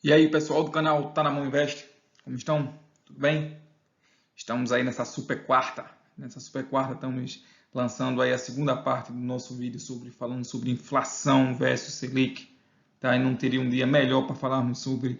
E aí, pessoal do canal Tá na Mão Invest, como estão? Tudo bem? Estamos aí nessa super quarta. Nessa super quarta estamos lançando aí a segunda parte do nosso vídeo falando sobre inflação versus Selic, tá? E não teria um dia melhor para falarmos sobre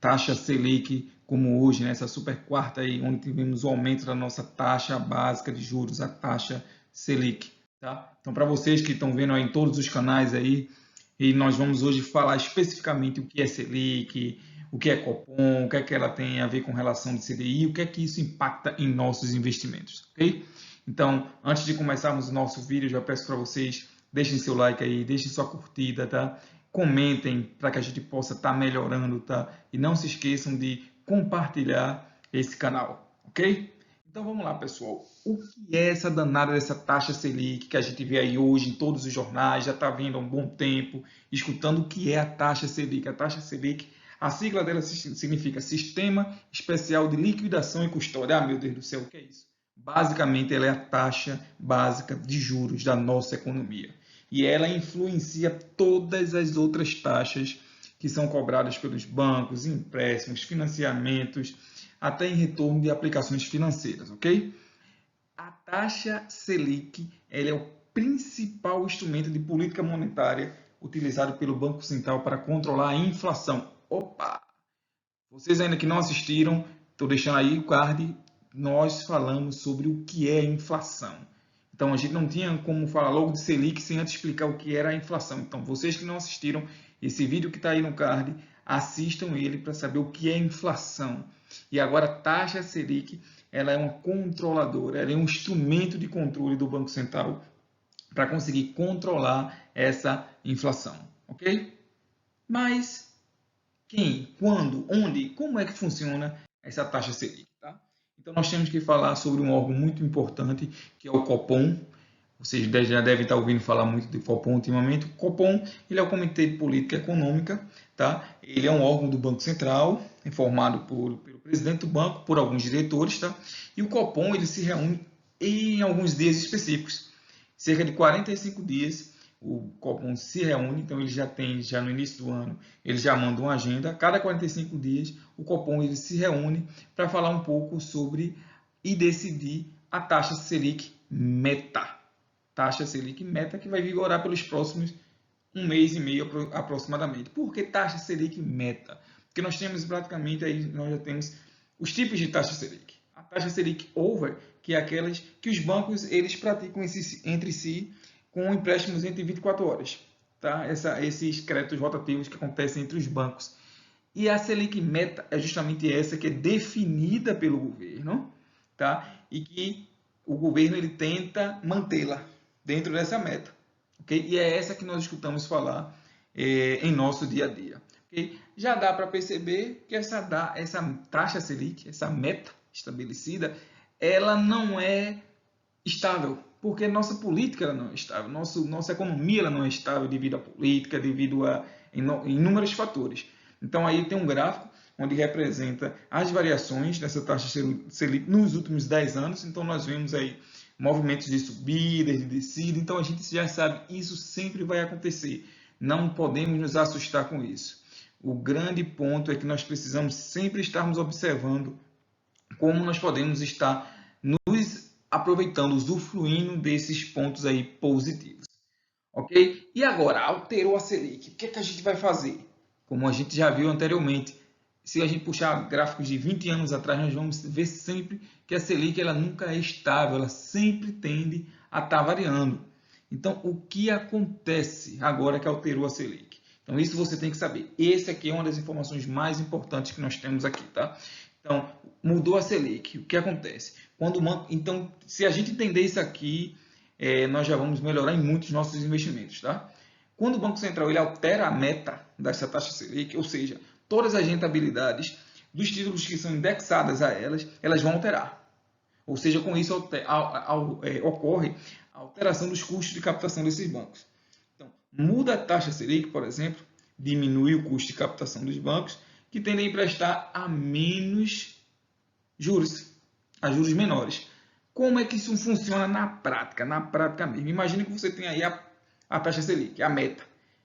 taxa Selic como hoje, nessa super quarta aí, onde tivemos o aumento da nossa taxa básica de juros, a taxa Selic, tá? Então, para vocês que estão vendo aí em todos os canais aí, e nós vamos hoje falar especificamente o que é Selic, o que é Copom, o que é que ela tem a ver com relação de CDI, o que é que isso impacta em nossos investimentos, ok? Então, antes de começarmos o nosso vídeo, já peço para vocês, deixem seu like aí, deixem sua curtida, tá? Comentem para que a gente possa estar melhorando, tá? E não se esqueçam de compartilhar esse canal, ok? Então vamos lá, pessoal. O que é essa danada dessa taxa Selic que a gente vê aí hoje em todos os jornais, já está vendo há um bom tempo, escutando o que é a taxa Selic. A taxa Selic, a sigla dela significa Sistema Especial de Liquidação e Custódia. Ah, meu Deus do céu, o que é isso? Basicamente, ela é a taxa básica de juros da nossa economia. E ela influencia todas as outras taxas que são cobradas pelos bancos, empréstimos, financiamentos, até em retorno de aplicações financeiras, ok? A taxa Selic ela é o principal instrumento de política monetária utilizado pelo Banco Central para controlar a inflação. Opa! Vocês ainda que não assistiram, estou deixando aí o card, nós falamos sobre o que é inflação. Então, a gente não tinha como falar logo de Selic sem antes explicar o que era a inflação. Então, vocês que não assistiram, esse vídeo que está aí no card, assistam ele para saber o que é inflação. E agora, a taxa Selic, ela é uma controladora, ela é um instrumento de controle do Banco Central para conseguir controlar essa inflação, ok? Mas quem, quando, onde, como é que funciona essa taxa Selic, tá? Então, nós temos que falar sobre um órgão muito importante, que é o Copom. Vocês já devem estar ouvindo falar muito de Copom ultimamente. O Copom ele é o Comitê de Política Econômica, tá? Ele é um órgão do Banco Central, é formado pelo presidente do banco, por alguns diretores, tá? E o Copom ele se reúne em alguns dias específicos, cerca de 45 dias. O Copom se reúne, então ele já no início do ano, ele já manda uma agenda. A cada 45 dias, o Copom ele se reúne para falar um pouco sobre e decidir a taxa Selic meta. Taxa Selic meta que vai vigorar pelos próximos um mês e meio aproximadamente. Por que taxa Selic meta? Porque nós temos praticamente aí, nós já temos os tipos de taxa Selic. A taxa Selic over, que é aquelas que os bancos eles praticam entre si com empréstimos entre 24 horas. Tá? Esses créditos rotativos que acontecem entre os bancos. E a Selic meta é justamente essa que é definida pelo governo, tá? E que o governo ele tenta mantê-la dentro dessa meta. Okay? E é essa que nós escutamos falar em nosso dia a dia. Okay? Já dá para perceber que essa taxa Selic, essa meta estabelecida, ela não é estável, porque nossa política ela não é estável, nossa economia ela não é estável devido à política, devido a inúmeros fatores. Então aí tem um gráfico onde representa as variações dessa taxa Selic nos últimos 10 anos, então nós vemos aí movimentos de subida, de descida, então a gente já sabe, isso sempre vai acontecer, não podemos nos assustar com isso. O grande ponto é que nós precisamos sempre estarmos observando como nós podemos estar nos aproveitando, usufruindo desses pontos aí positivos. Ok? E agora, alterou a Selic, o que é que a gente vai fazer? Como a gente já viu anteriormente, se a gente puxar gráficos de 20 anos atrás, nós vamos ver sempre que a Selic ela nunca é estável, ela sempre tende a estar variando. Então, o que acontece agora que alterou a Selic? Então, isso você tem que saber. Esse aqui é uma das informações mais importantes que nós temos aqui, tá? Então, mudou a Selic. O que acontece? Então, se a gente entender isso aqui, nós já vamos melhorar em muitos nossos investimentos, tá? Quando o Banco Central ele altera a meta dessa taxa Selic, ou seja, todas as rentabilidades dos títulos que são indexadas a elas, elas vão alterar. Ou seja, com isso ocorre a alteração dos custos de captação desses bancos. Então, muda a taxa Selic, por exemplo, diminui o custo de captação dos bancos, que tendem a emprestar a menos juros, a juros menores. Como é que isso funciona na prática? Na prática mesmo. Imagine que você tem aí a taxa Selic, a meta.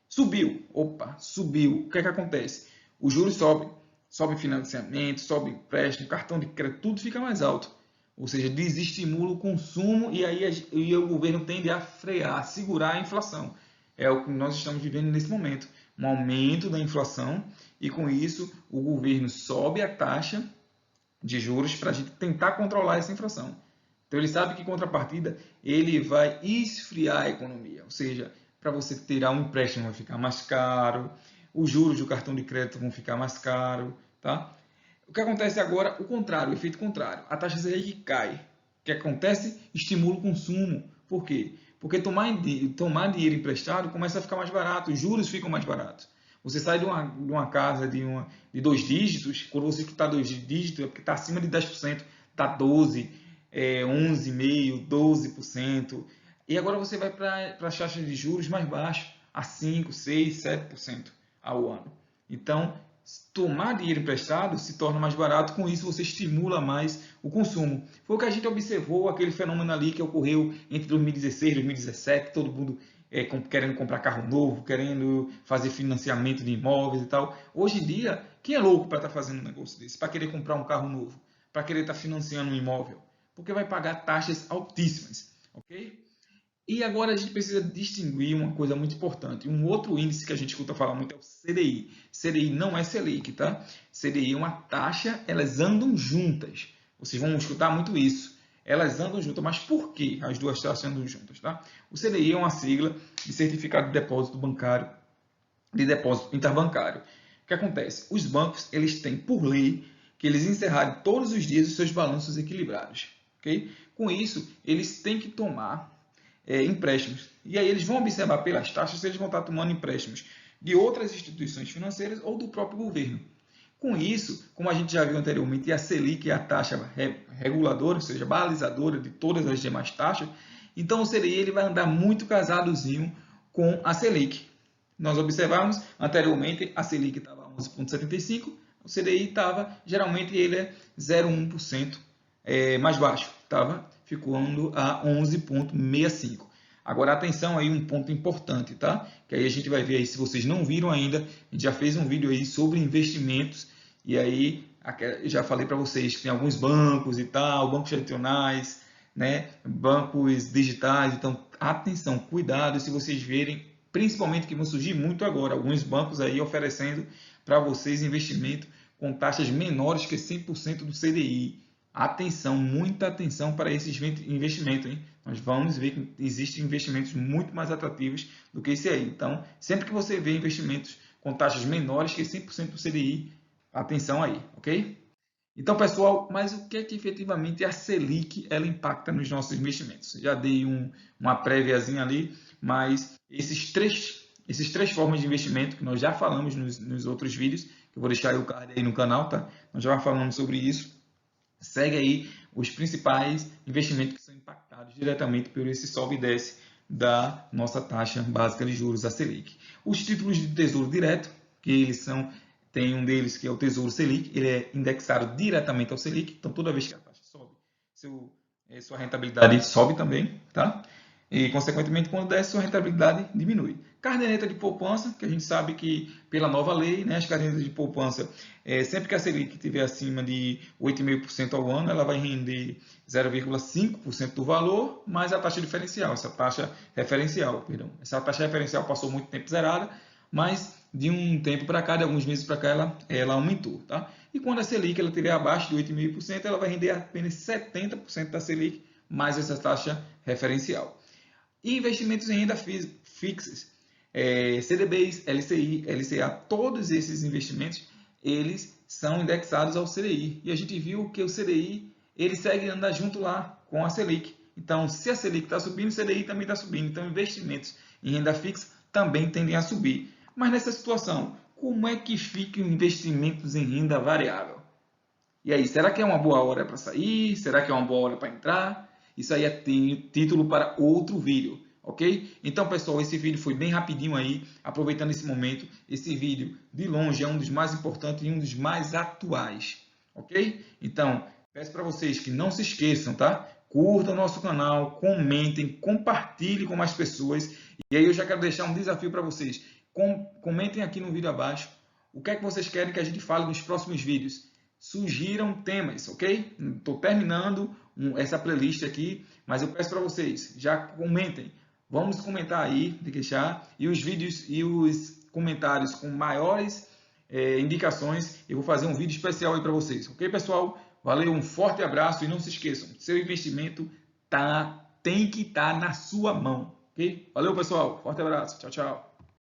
Subiu. Opa, subiu. O que é que acontece? os juros sobem. Sobe financiamento, sobe empréstimo, cartão de crédito, tudo fica mais alto. Ou seja, desestimula o consumo e aí o governo tende a frear, a segurar a inflação. É o que nós estamos vivendo nesse momento. Um aumento da inflação e com isso o governo sobe a taxa de juros para a gente tentar controlar essa inflação. Então ele sabe que em contrapartida ele vai esfriar a economia. Ou seja, para você tirar um empréstimo vai ficar mais caro, os juros do cartão de crédito vão ficar mais caros, tá? O que acontece agora, o contrário, o efeito contrário. A taxa Selic cai. O que acontece? Estimula o consumo. Por quê? Porque tomar dinheiro emprestado começa a ficar mais barato, os juros ficam mais baratos. Você sai de uma casa de 2 dígitos, quando você está 2 dígitos, é porque está acima de 10%, está 12%, 11,5%, 12%. E agora você vai para as taxas de juros mais baixas, a 5%, 6%, 7% ao ano. Então, tomar dinheiro emprestado se torna mais barato, com isso você estimula mais o consumo. Foi o que a gente observou, aquele fenômeno ali que ocorreu entre 2016 e 2017, todo mundo querendo comprar carro novo, querendo fazer financiamento de imóveis e tal. Hoje em dia, quem é louco para estar fazendo um negócio desse? Para querer comprar um carro novo? Para querer estar financiando um imóvel? Porque vai pagar taxas altíssimas, ok? E agora a gente precisa distinguir uma coisa muito importante. Um outro índice que a gente escuta falar muito é o CDI. CDI não é Selic, tá? CDI é uma taxa, elas andam juntas. Vocês vão escutar muito isso. Elas andam juntas, mas por que as duas taxas andam juntas, tá? O CDI é uma sigla de Certificado de Depósito Bancário, de Depósito Interbancário. O que acontece? Os bancos, eles têm por lei que eles encerrarem todos os dias os seus balanços equilibrados, ok? Com isso, eles têm que tomar empréstimos. E aí eles vão observar pelas taxas se eles vão estar tomando empréstimos de outras instituições financeiras ou do próprio governo. Com isso, como a gente já viu anteriormente, a Selic é a taxa reguladora, ou seja, balizadora de todas as demais taxas, então o CDI ele vai andar muito casadozinho com a Selic. Nós observamos anteriormente, a Selic estava 11,75%, o CDI estava, geralmente ele é 0,1% mais baixo, estava ficando a 11,65%. Agora, atenção aí, um ponto importante, tá? Que aí a gente vai ver aí, se vocês não viram ainda, a gente já fez um vídeo aí sobre investimentos, e aí eu já falei para vocês que tem alguns bancos e tal, bancos tradicionais, né? Bancos digitais, então atenção, cuidado se vocês verem, principalmente que vão surgir muito agora, alguns bancos aí oferecendo para vocês investimento com taxas menores que 100% do CDI. Atenção, muita atenção para esses investimentos, hein? Nós vamos ver que existem investimentos muito mais atrativos do que esse aí. Então, sempre que você vê investimentos com taxas menores que 100% do CDI, atenção aí, ok? Então, pessoal, mas o que é que efetivamente a Selic ela impacta nos nossos investimentos? Já dei uma préviazinha ali, mas esses três formas de investimento que nós já falamos nos outros vídeos, que eu vou deixar aí o card aí no canal, tá? Nós já falamos sobre isso. Segue aí os principais investimentos que são impactados diretamente por esse sobe e desce da nossa taxa básica de juros, a Selic. Os títulos de tesouro direto, que eles tem um deles que é o Tesouro Selic, ele é indexado diretamente ao Selic, então toda vez que a taxa sobe, sua rentabilidade sobe também, tá? E, consequentemente, quando desce, sua rentabilidade diminui. Caderneta de poupança, que a gente sabe que, pela nova lei, né, as cadernetas de poupança, sempre que a Selic estiver acima de 8,5% ao ano, ela vai render 0,5% do valor, mais a taxa diferencial, essa taxa referencial, perdão. Essa taxa referencial passou muito tempo zerada, mas de um tempo para cá, de alguns meses para cá, ela aumentou, tá? E quando a Selic ela estiver abaixo de 8,5%, ela vai render apenas 70% da Selic, mais essa taxa referencial. E investimentos em renda fixas, CDBs, LCI, LCA, todos esses investimentos, eles são indexados ao CDI. E a gente viu que o CDI, ele segue andando junto lá com a Selic. Então, se a Selic está subindo, o CDI também está subindo. Então, investimentos em renda fixa também tendem a subir. Mas nessa situação, como é que ficam investimentos em renda variável? E aí, será que é uma boa hora para sair? Será que é uma boa hora para entrar? Isso aí é título para outro vídeo, ok? Então, pessoal, esse vídeo foi bem rapidinho aí, aproveitando esse momento. Esse vídeo, de longe, é um dos mais importantes e um dos mais atuais, ok? Então, peço para vocês que não se esqueçam, tá? Curtam o nosso canal, comentem, compartilhem com mais pessoas. E aí eu já quero deixar um desafio para vocês. Comentem aqui no vídeo abaixo O que é que vocês querem que a gente fale nos próximos vídeos? Sugiram temas, ok? Estou terminando essa playlist aqui, mas eu peço para vocês, já comentem. Vamos comentar aí, deixar, e os vídeos e os comentários com maiores indicações, eu vou fazer um vídeo especial aí para vocês, ok, pessoal? Valeu, um forte abraço e não se esqueçam, seu investimento tem que estar na sua mão, ok? Valeu, pessoal, forte abraço, tchau, tchau.